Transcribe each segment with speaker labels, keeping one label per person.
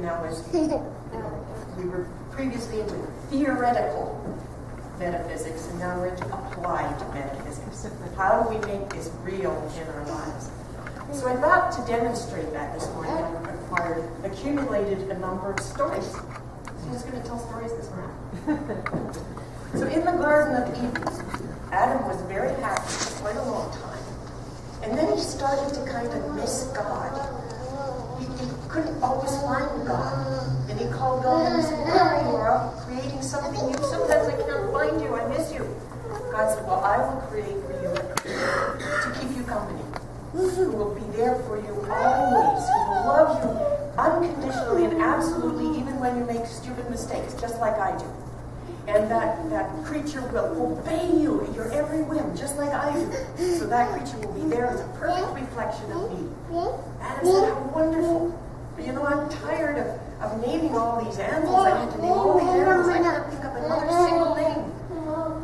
Speaker 1: now is, we were previously into theoretical metaphysics, and now we're into applied metaphysics. How do we make this real in our lives? So I thought to demonstrate that this morning, I accumulated a number of stories. So I'm just going to tell stories this morning. So in the Garden of Eden, Adam was very happy for quite a long time. And then he started to kind of miss God. He couldn't always find God. And he called God and he said, "God, you are up creating something new. Sometimes I can't find you. I miss you." God said, "Well, I will create for you to keep you company, who will be there for you always, who will love you unconditionally and absolutely, even when you make stupid mistakes, just like I do. And that creature will obey you at your every whim, just like I do. So that creature will be there as a perfect reflection of me." Adam said, "How wonderful. But I'm tired of naming all these animals. I had to name all these animals. I can't think of another single name."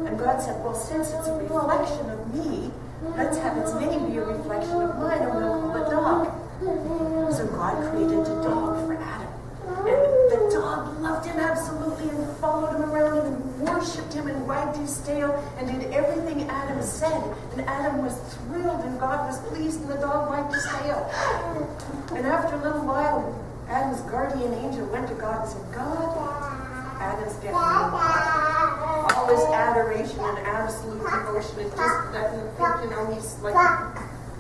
Speaker 1: And God said, "Well, since it's a reflection of me, let's have its name be a reflection of mine, and we'll call it dog." So God created a dog for Adam. And the dog loved him absolutely and followed him around and worshipped him and wagged his tail and did everything Adam said. And Adam was thrilled and God was pleased and the dog wagged his tail. And after a little while, Adam's guardian angel went to God and said, "God, Adam's getting all this adoration and absolute devotion. It just doesn't think, he's like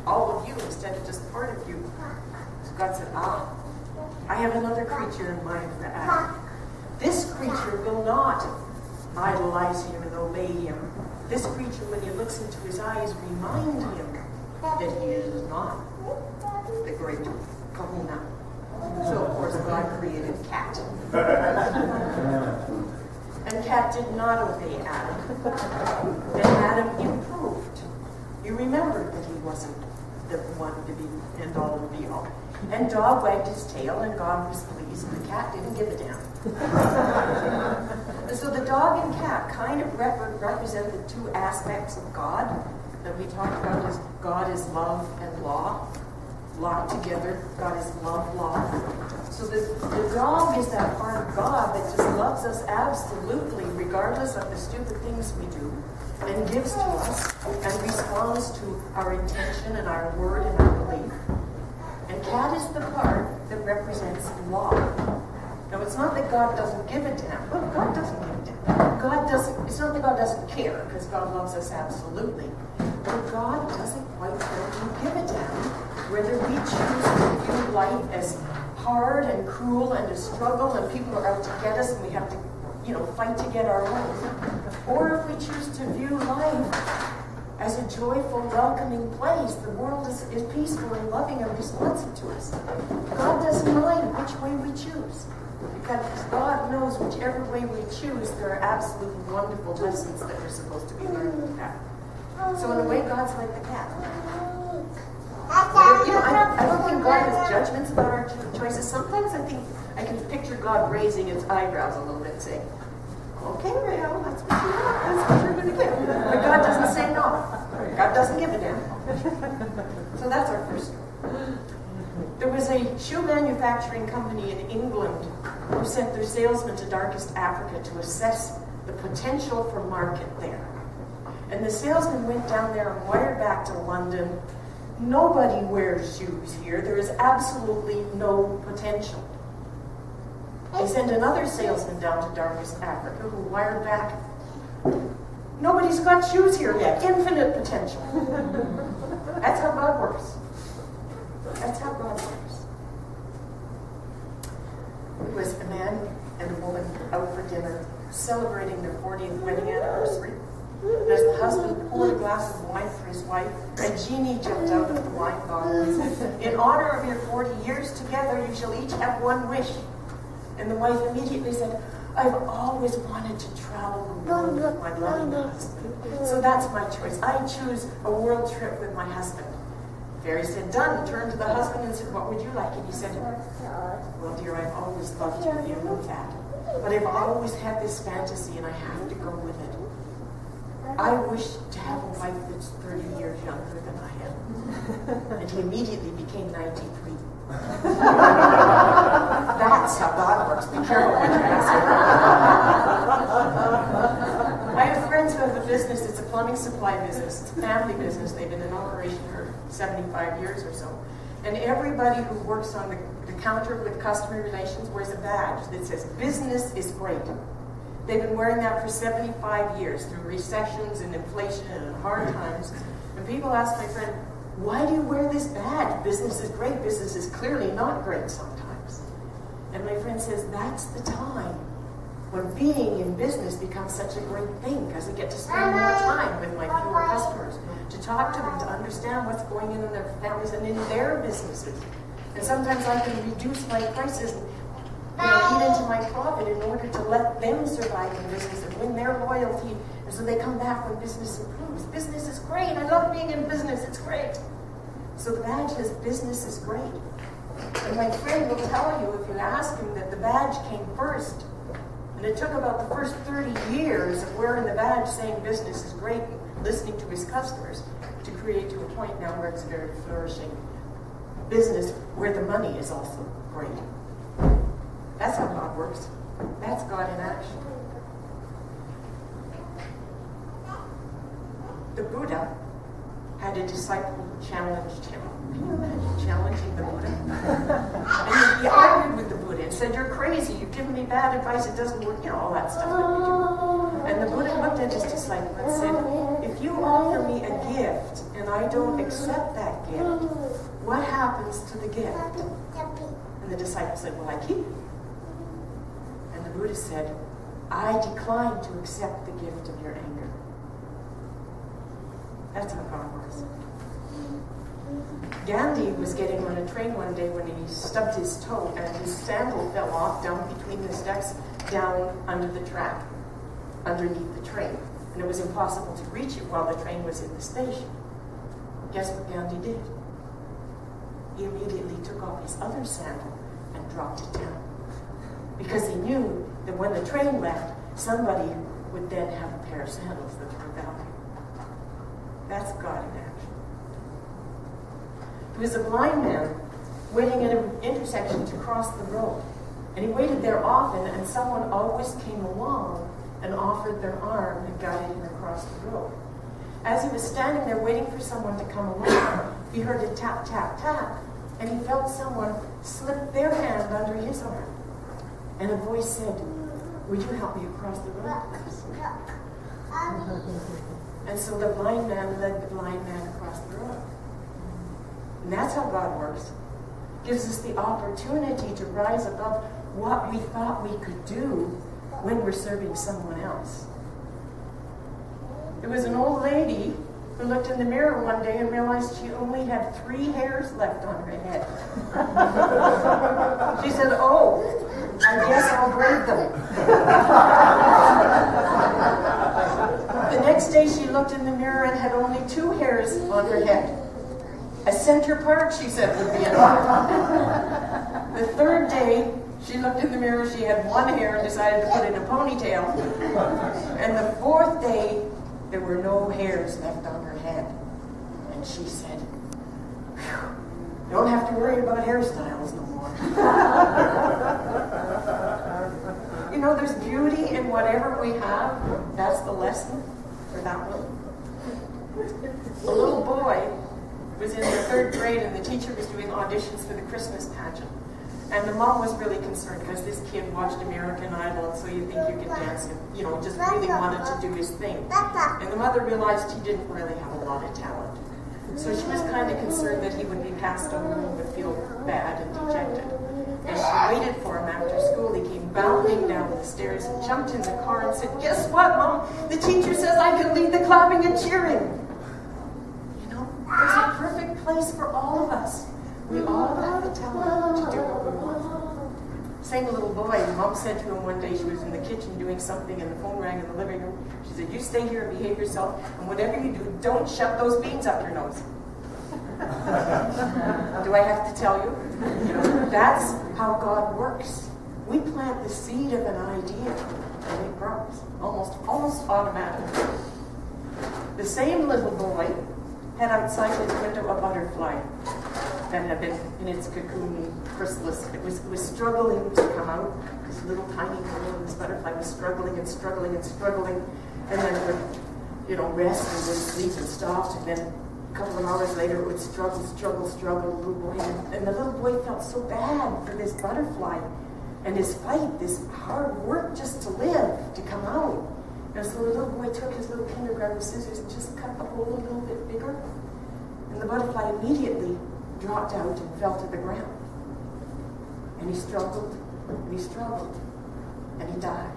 Speaker 1: all of you instead of just part of you." So God said, "I have another creature in mind for Adam. This creature will not idolize him and obey him. This creature, when he looks into his eyes, remind him that he is not the great Kahuna." So, of course, God created Cat. And Cat did not obey Adam. Then Adam improved. He remembered that he wasn't the one to be end all and be all. And dog wagged his tail, and God was pleased, and the cat didn't give a damn. And so the dog and cat kind of represent the two aspects of God that we talked about as God is love and law. Locked together, God is love, law. So the dog is that part of God that just loves us absolutely, regardless of the stupid things we do, and gives to us, and responds to our intention and our word and our belief. And cat is the part that represents law. Now, it's not that God doesn't give a damn. Well, God doesn't give a damn. It's not that God doesn't care, because God loves us absolutely. But God doesn't quite frankly give a damn whether we choose to view life as hard and cruel and a struggle and people are out to get us and we have to, fight to get our own. Or if we choose to view life as a joyful, welcoming place, the world is peaceful and loving and responsive to us. God doesn't mind which way we choose. Because God knows whichever way we choose, there are absolutely wonderful lessons that we're supposed to be learning with that. So in a way, God's like the cat. I don't think God has judgments about our choices. Sometimes I think I can picture God raising his eyebrows a little bit and saying, "Okay, Rael, that's what you want. That's what you're going to get." But God doesn't say no. God doesn't give a damn. So that's our first story. There was a shoe manufacturing company in England who sent their salesman to darkest Africa to assess the potential for market there. And the salesman went down there and wired back to London. "Nobody wears shoes here. There is absolutely no potential." They sent another salesman down to darkest Africa who wired back, "Nobody's got shoes here yet. Infinite potential." That's how God works. That's how God works. It was a man and a woman out for dinner celebrating their 40th wedding anniversary. As the husband poured a glass of wine for his wife, a genie jumped out of the wine bottle and said, "In honor of your 40 years together, you shall each have one wish." And the wife immediately said, "I've always wanted to travel the world with my loving husband. So that's my choice. I choose a world trip with my husband." Fairy said, "Done." Turned to the husband and said, "What would you like?" And he said, "Well, dear, I've always loved you, you know that. But I've always had this fantasy and I have to go with it. I wish to have a wife that's 30 years younger than I am." And he immediately became 93. That's how remarks. Be careful what you ask. I have friends who have a business. It's a plumbing supply business. It's a family business. They've been in operation for 75 years or so. And everybody who works on the counter with customer relations wears a badge that says, business is great. They've been wearing that for 75 years through recessions and inflation and hard times. And people ask my friend, why do you wear this badge? Business is great. Business is clearly not great sometimes. And my friend says, that's the time when being in business becomes such a great thing, because I get to spend more time with my fewer customers, to talk to them, to understand what's going on in their families and in their businesses. And sometimes I can reduce my prices and eat into my profit in order to let them survive in business and win their loyalty, and so they come back when business improves. Business is great. I love being in business. It's great. So the badge says business is great. And my friend will tell you, if you ask him, that the badge came first. And it took about the first 30 years of wearing the badge saying business is great, listening to his customers, to create to a point now where it's a very flourishing business where the money is also great. That's how God works. That's God in action. The Buddha had a disciple who challenged him. Can you imagine challenging the Buddha? And he argued with the Buddha and said, you're crazy, you've given me bad advice, it doesn't work, all that stuff that we do. And the Buddha looked at his disciple and said, if you offer me a gift and I don't accept that gift, what happens to the gift? And the disciple said, well, I keep it. And the Buddha said, I decline to accept the gift of your anger. That's how God works. Gandhi was getting on a train one day when he stubbed his toe and his sandal fell off down between the steps, down under the track, underneath the train. And it was impossible to reach it while the train was in the station. Guess what Gandhi did? He immediately took off his other sandal and dropped it down. Because he knew that when the train left, somebody would then have a pair of sandals that were valuable. That's God in action. There was a blind man waiting at an intersection to cross the road. And he waited there often, and someone always came along and offered their arm and guided him across the road. As he was standing there waiting for someone to come along, he heard a tap, tap, tap, and he felt someone slip their hand under his arm. And a voice said, would you help me across the road, please? And so the blind man led the blind man across the road. And that's how God works. Gives us the opportunity to rise above what we thought we could do when we're serving someone else. There was an old lady who looked in the mirror one day and realized she only had 3 hairs left on her head. She said, oh, I guess I'll braid them. The next day she looked in the mirror and had only 2 hairs on her head. A center part, she said, would be enough. The third day, she looked in the mirror, she had 1 hair and decided to put it in a ponytail. And the 4th day, there were no hairs left on her head. And she said, phew, don't have to worry about hairstyles no more. You know, there's beauty in whatever we have. That's the lesson for that one. A little boy was in the 3rd grade and the teacher was doing auditions for the Christmas pageant. And the mom was really concerned because this kid watched American Idol, and so you think you could dance and, just really wanted to do his thing. And the mother realized he didn't really have a lot of talent. So she was kind of concerned that he would be passed over and would feel bad and dejected. And she waited for him after school. He came bounding down the stairs and jumped in the car and said, guess what, Mom? The teacher says I can lead the clapping and cheering. There's a perfect place for all of us. We all have the talent to do what we want. Same little boy, Mom said to him one day, she was in the kitchen doing something and the phone rang in the living room. She said, you stay here and behave yourself, and whatever you do, don't shove those beans up your nose. Do I have to tell you? That's how God works. We plant the seed of an idea and it grows, almost automatically. The same little boy had outside his window a butterfly. that had been in its cocoon chrysalis. It was struggling to come out. This little tiny girl, this butterfly was struggling and struggling and struggling, and then it would, rest and then sleep and stop, and then a couple of hours later it would struggle, little boy, and the little boy felt so bad for this butterfly and his fight, this hard work just to live, to come out. And so the little boy took his little kindergarten scissors and just cut the hole a little bit bigger, and the butterfly immediately dropped out and fell to the ground. And he struggled, and he struggled, and he died.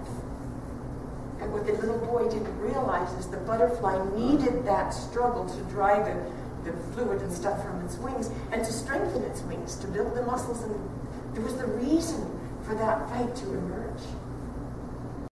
Speaker 1: And what the little boy didn't realize is the butterfly needed that struggle to dry the fluid and stuff from its wings, and to strengthen its wings, to build the muscles, and there was the reason for that fight to emerge.